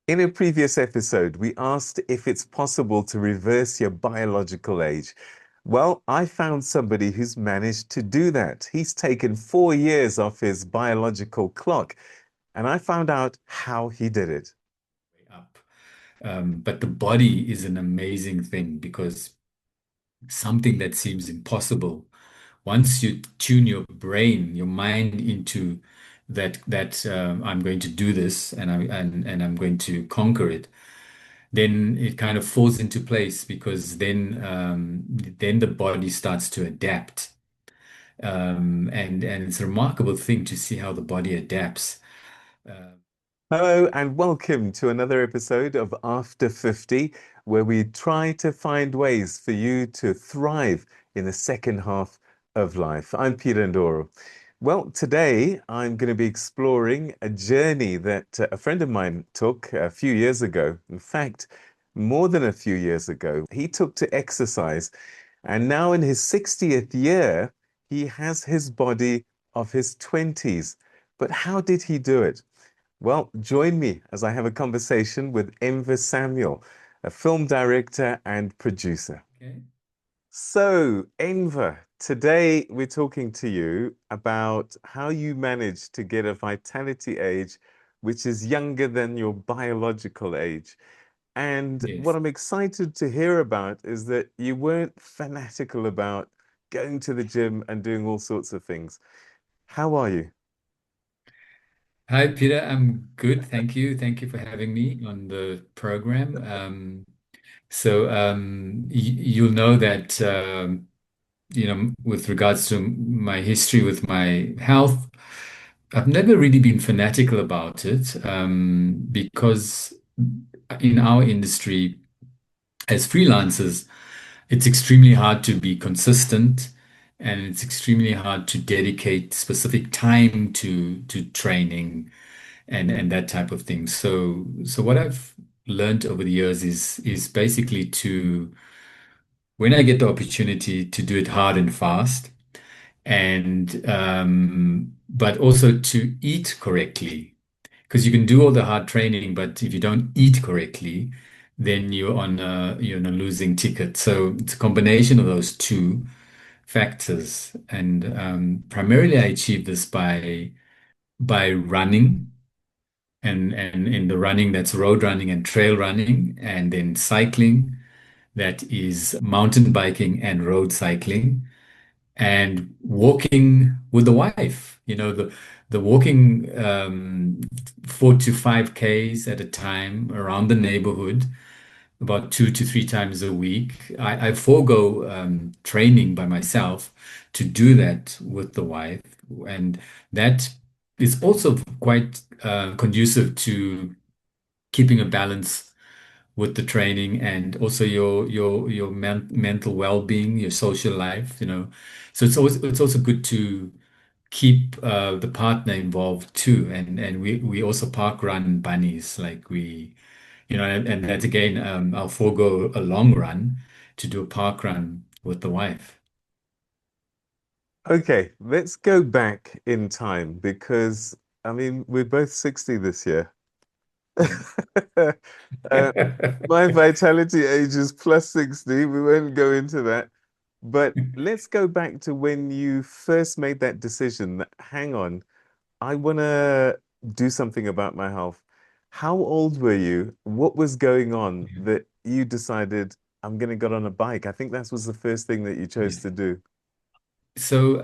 In a previous episode, we asked if it's possible to reverse your biological age. Well, I found somebody who's managed to do that. He's taken 4 years off his biological clock, and I found out how he did it. Up. But the body is an amazing thing because something that seems impossible, once you tune your brain, your mind into that I'm going to do this and I'm going to conquer it, then it kind of falls into place because then the body starts to adapt. And it's a remarkable thing to see how the body adapts. Uh, Hello, and welcome to another episode of After 50, where we try to find ways for you to thrive in the second half of life. I'm Peter Ndoro. Well, today I'm going to be exploring a journey that a friend of mine took a few years ago. In fact, more than a few years ago, he took to exercise. And now in his 60th year, he has his body of his 20s. But how did he do it? Well, join me as I have a conversation with Enver Samuel, a film director and producer. okay. So, Enver, today we're talking to you about how you managed to get a vitality age which is younger than your biological age. And what Yes. I'm excited to hear about is that you weren't fanatical about going to the gym and doing all sorts of things. How are you? Hi, Peter. I'm good. Thank you. Thank you for having me on the program. You'll know that, with regards to my history with my health, I've never really been fanatical about it, because in our industry, as freelancers, it's extremely hard to be consistent and it's extremely hard to dedicate specific time to training and that type of thing. So what I've learned over the years is basically to when I get the opportunity to do it hard and fast, and but also to eat correctly, because you can do all the hard training, but if you don't eat correctly, then you're on a losing ticket. So it's a combination of those two factors, and primarily I achieve this by running. And in the running, that's road running and trail running, and then cycling, that is mountain biking and road cycling, and walking with the wife. The walking 4 to 5 Ks at a time around the neighborhood, about 2 to 3 times a week. I forego training by myself to do that with the wife, and that is also quite conducive to keeping a balance with the training and also your mental well-being, your social life. So it's also good to keep the partner involved too. And we also park run bunnies, like and that again, I'll forego a long run to do a park run with the wife. Okay, let's go back in time because I mean we're both 60 this year. Yeah. Uh, my vitality age is plus 60. We won't go into that. But let's go back to when you first made that decision that, hang on, I want to do something about my health. How old were you? What was going on that you decided I'm going to get on a bike? I think that was the first thing that you chose Yeah. to do. So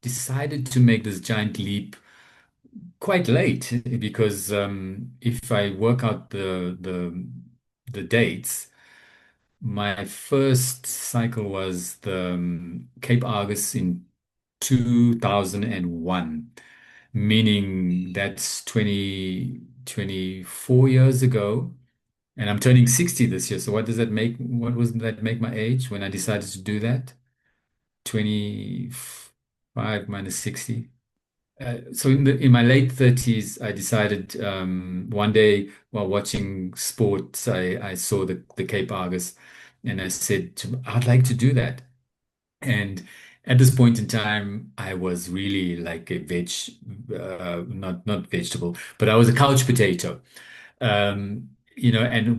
decided to make this giant leap quite late because if I work out the dates, my first cycle was the Cape Argus in 2001, meaning that's 24 years ago. And I'm turning 60 this year. So what was that make my age when I decided to do that? 25 minus 60. So in my late 30s, I decided one day while watching sports, I saw the Cape Argus, and I said I'd like to do that. And At this point in time, I was really like a not vegetable, but I was a couch potato. And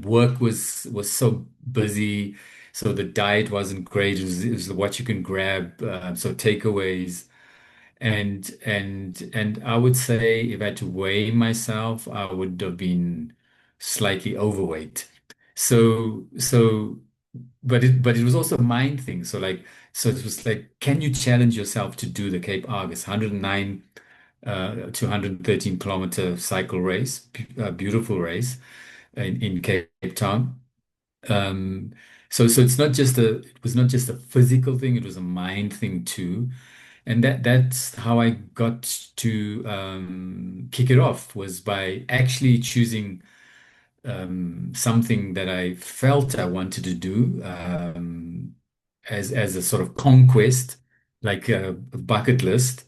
work was so busy, so the diet wasn't great. It was what you can grab, so takeaways, and I would say if I had to weigh myself, I would have been slightly overweight. So but it was also a mind thing. So it was like, can you challenge yourself to do the Cape Argus 109 to 113-kilometer cycle race, beautiful race in Cape Town. Um, so it was not just a physical thing, it was a mind thing too. And that's how I got to kick it off, was by actually choosing something that I felt I wanted to do as a sort of conquest, like a bucket list.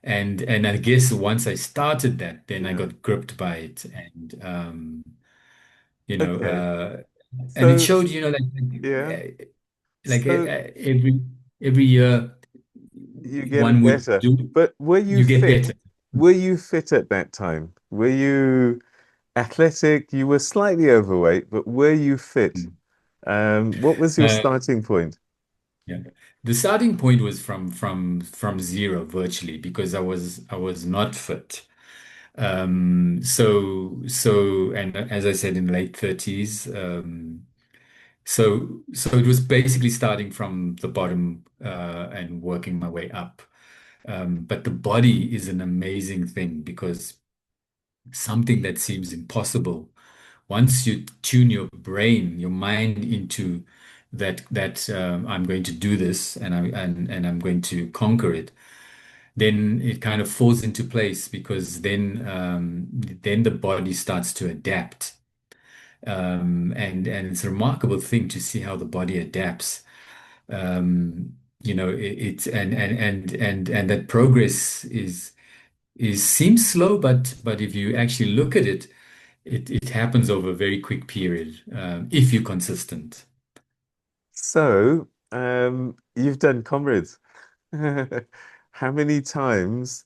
And I guess once I started that, then I Yeah. got gripped by it, and you know, Okay. uh, and it So, showed, yeah. like So every year you're getting one would better. do, But were you you get fit? better. Were you fit at that time? Were you athletic? You were slightly overweight, but were you fit? What was your Uh, starting point? Yeah. The starting point was from zero virtually, because I was not fit. And as I said, in late 30s. So it was basically starting from the bottom and working my way up. But the body is an amazing thing, because something that seems impossible, once you tune your brain, your mind into that I'm going to do this, and I'm going to conquer it, then it kind of falls into place, because then the body starts to adapt. And it's a remarkable thing to see how the body adapts. It's and that progress is seems slow, but if you actually look at it, it happens over a very quick period, if you're consistent. So, you've done Comrades. How many times,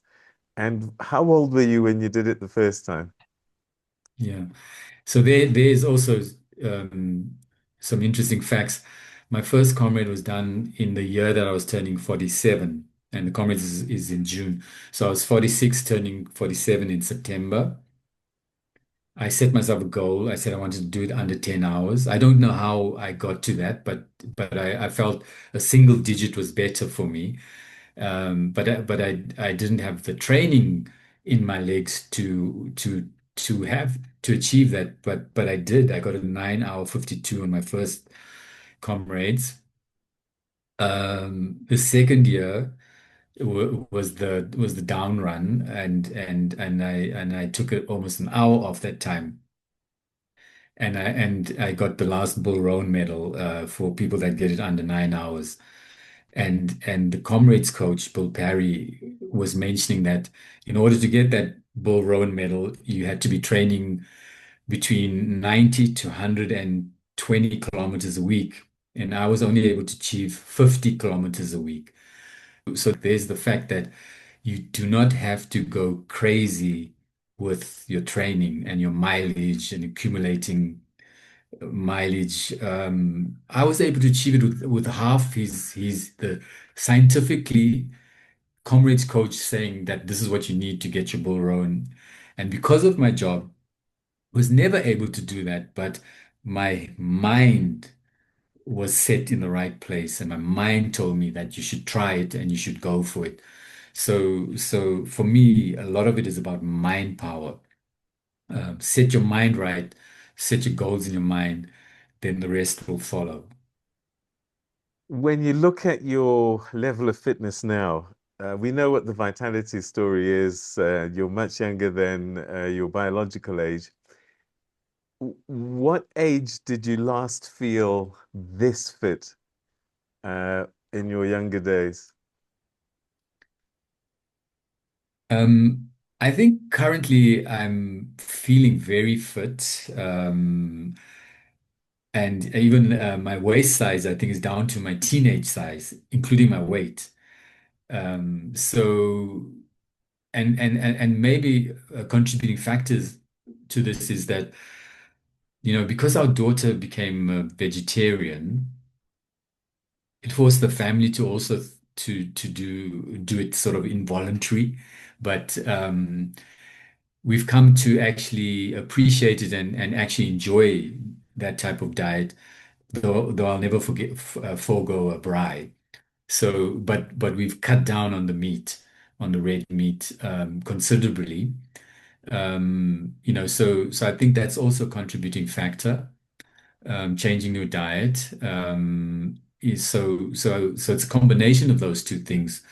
and how old were you when you did it the first time? Yeah. So there's also um, some interesting facts. My first comrade was done in the year that I was turning 47, and the comrades is in June. So I was 46, turning 47 in September. I set myself a goal. I said I wanted to do it under 10 hours. I don't know how I got to that, but I felt a single digit was better for me. But I didn't have the training in my legs to achieve that. But I did. I got a 9 hour 52 on my first comrades. The second year was the down run, and I took it almost an hour off that time. And I got the last Bull Roan medal for people that get it under 9 hours. And the comrades coach, Bill Parry, was mentioning that in order to get that Bull Rowan medal, you had to be training between 90 to 120 kilometers a week. And I was only able to achieve 50 kilometers a week. So there's the fact that you do not have to go crazy with your training and your mileage and accumulating mileage. I was able to achieve it with half. He's the scientifically comrades coach saying that this is what you need to get your bull rowan. And because of my job, was never able to do that, but my mind was set in the right place, and my mind told me that you should try it and you should go for it. So for me, a lot of it is about mind power. Set your mind right, set your goals in your mind, then the rest will follow. When you look at your level of fitness now, we know what the vitality story is. You're much younger than your biological age. What age did you last feel this fit in your younger days? Um, I think currently I'm feeling very fit. And even my waist size, I think, is down to my teenage size, including my weight. So and maybe contributing factors to this is that, because our daughter became a vegetarian, it forced the family to also to do it sort of involuntary, but we've come to actually appreciate it and actually enjoy that type of diet, though I'll never forego a braai. So, but we've cut down on the meat, on the red meat, considerably. So I think that's also a contributing factor. Changing your diet is so it's a combination of those two things.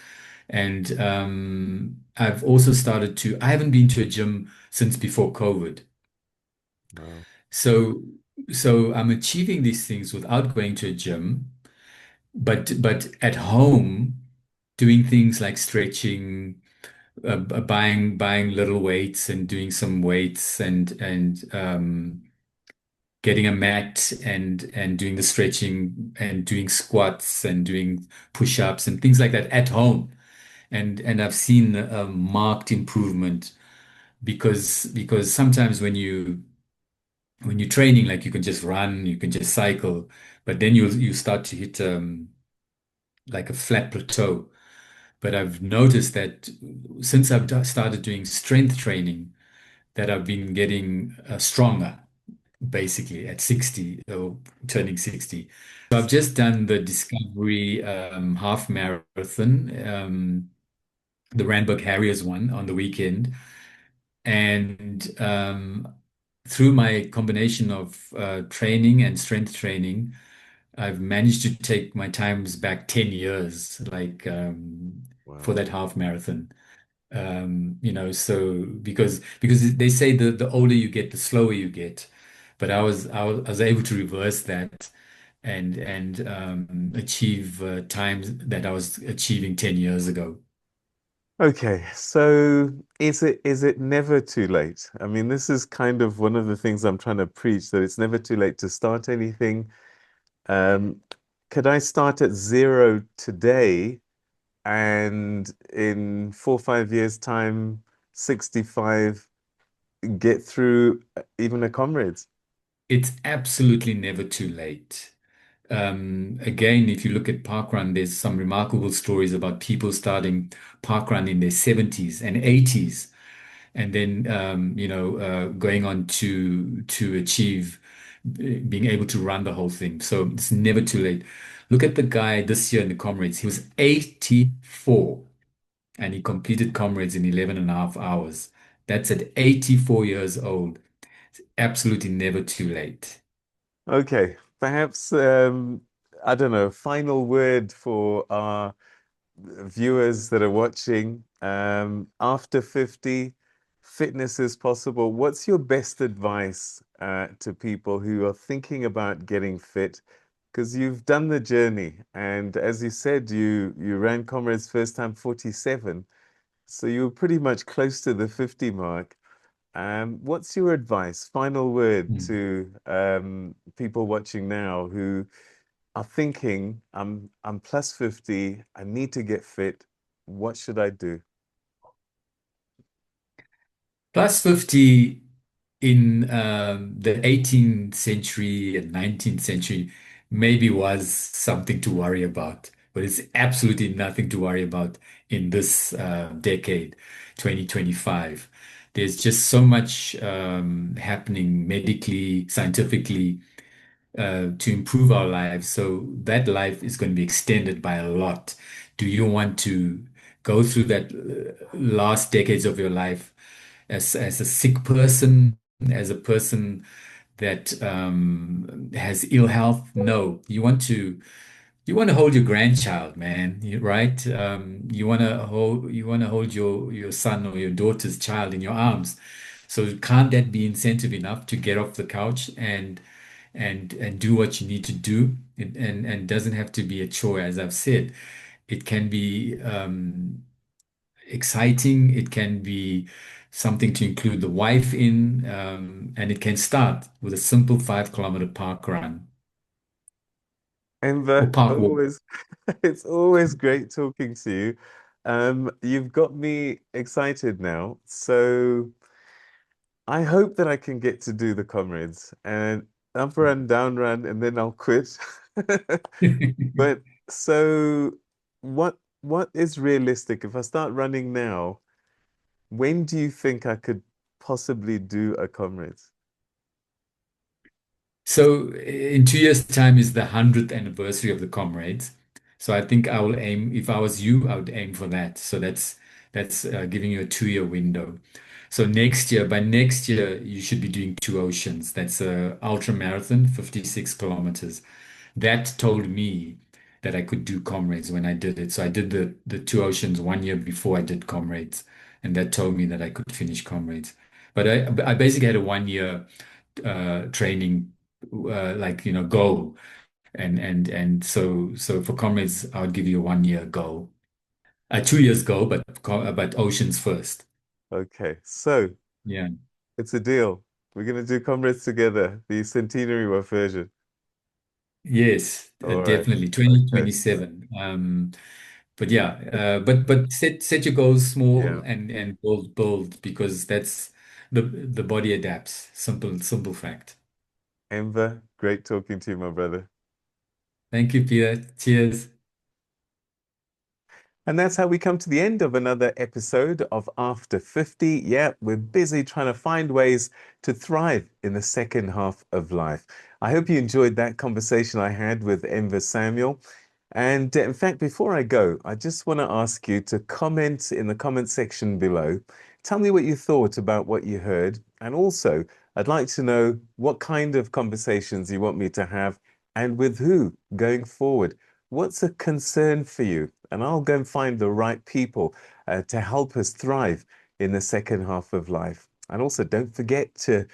And I've also started to. I haven't been to a gym since before COVID. Wow. So so I'm achieving these things without going to a gym, but at home doing things like stretching, buying little weights and doing some weights and getting a mat and doing the stretching and doing squats and doing push-ups and things like that at home. And I've seen a marked improvement because sometimes when you're training, like you can just run, you can just cycle, but then you start to hit like a flat plateau. But I've noticed that since started doing strength training, that I've been getting stronger, basically at 60 or turning 60. So I've just done the Discovery half marathon, the Randburg Harriers one on the weekend. And through my combination of training and strength training, I've managed to take my times back 10 years, like for Wow. that half marathon. So because they say the older you get, the slower you get. But I was able to reverse that and achieve times that I was achieving 10 years ago. Okay, so is it never too late? I mean, this is kind of one of the things I'm trying to preach, that it's never too late to start anything. Um, could I start at zero today and in 4 or 5 years' time, 65, get through even a comrades? It's absolutely never too late. Again, if you look at parkrun, there's some remarkable stories about people starting parkrun in their 70s and 80s, and then going on to achieve being able to run the whole thing. So it's never too late. Look at the guy this year in the Comrades. He was 84 and he completed Comrades in 11 and a half hours. That's at 84 years old. Absolutely never too late. Okay, perhaps I don't know, final word for our viewers that are watching. After 50, fitness is possible. What's your best advice to people who are thinking about getting fit? Because you've done the journey, and as you said, you ran Comrades first time 47, so you were pretty much close to the 50 mark. What's your advice, final word Hmm. to people watching now who are thinking, I'm plus 50, I need to get fit. What should I do? Plus 50 in the 18th century and 19th century maybe was something to worry about, but it's absolutely nothing to worry about in this decade, 2025. There's just so much happening medically, scientifically, to improve our lives. So that life is going to be extended by a lot. Do you want to go through that last decades of your life as a sick person, as a person that has ill health? No, you want to hold your grandchild, man, right? You want to hold your son or your daughter's child in your arms. So can't that be incentive enough to get off the couch and do what you need to do? And doesn't have to be a chore, as I've said. It can be exciting. It can be something to include the wife in, and it can start with a simple 5 kilometer park run or Enver, park walk. always, it's always great talking to you. You've got me excited now. So I hope that I can get to do the comrades and up run, down run, and then I'll quit. But so what is realistic? If I start running now, when do you think I could possibly do a comrades? So in 2 years' time is the 100th anniversary of the Comrades. So I think I will aim, if I was you, I would aim for that. So that's giving you a 2 year window. So next year, by next year, you should be doing two oceans. That's a ultra marathon, 56 kilometers. That told me that I could do Comrades when I did it. So I did the two oceans 1 year before I did Comrades, and that told me that I could finish Comrades. But I basically had a 1 year training like goal, and so for Comrades I would give you a 1 year goal, a 2 years goal, but oceans first. Okay, so Yeah. it's a deal. We're gonna do comrades together, the centenary version. Yes, All right. definitely Okay. 2027. But yeah, but set your goals small Yeah. and build because that's the body adapts. Simple fact. Enver, great talking to you, my brother. Thank you, Peter. Cheers. And that's how we come to the end of another episode of After 50. Yeah, we're busy trying to find ways to thrive in the second half of life. I hope you enjoyed that conversation I had with Enver Samuel. And in fact, before I go, I just want to ask you to comment in the comment section below. Tell me what you thought about what you heard. And also, I'd like to know what kind of conversations you want me to have and with who going forward. What's a concern for you? And I'll go and find the right people to help us thrive in the second half of life. And also, don't forget to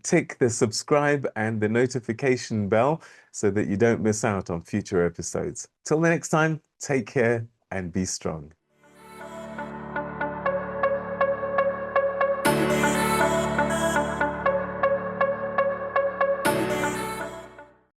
tick the subscribe and the notification bell so that you don't miss out on future episodes. Till the next time, take care and be strong.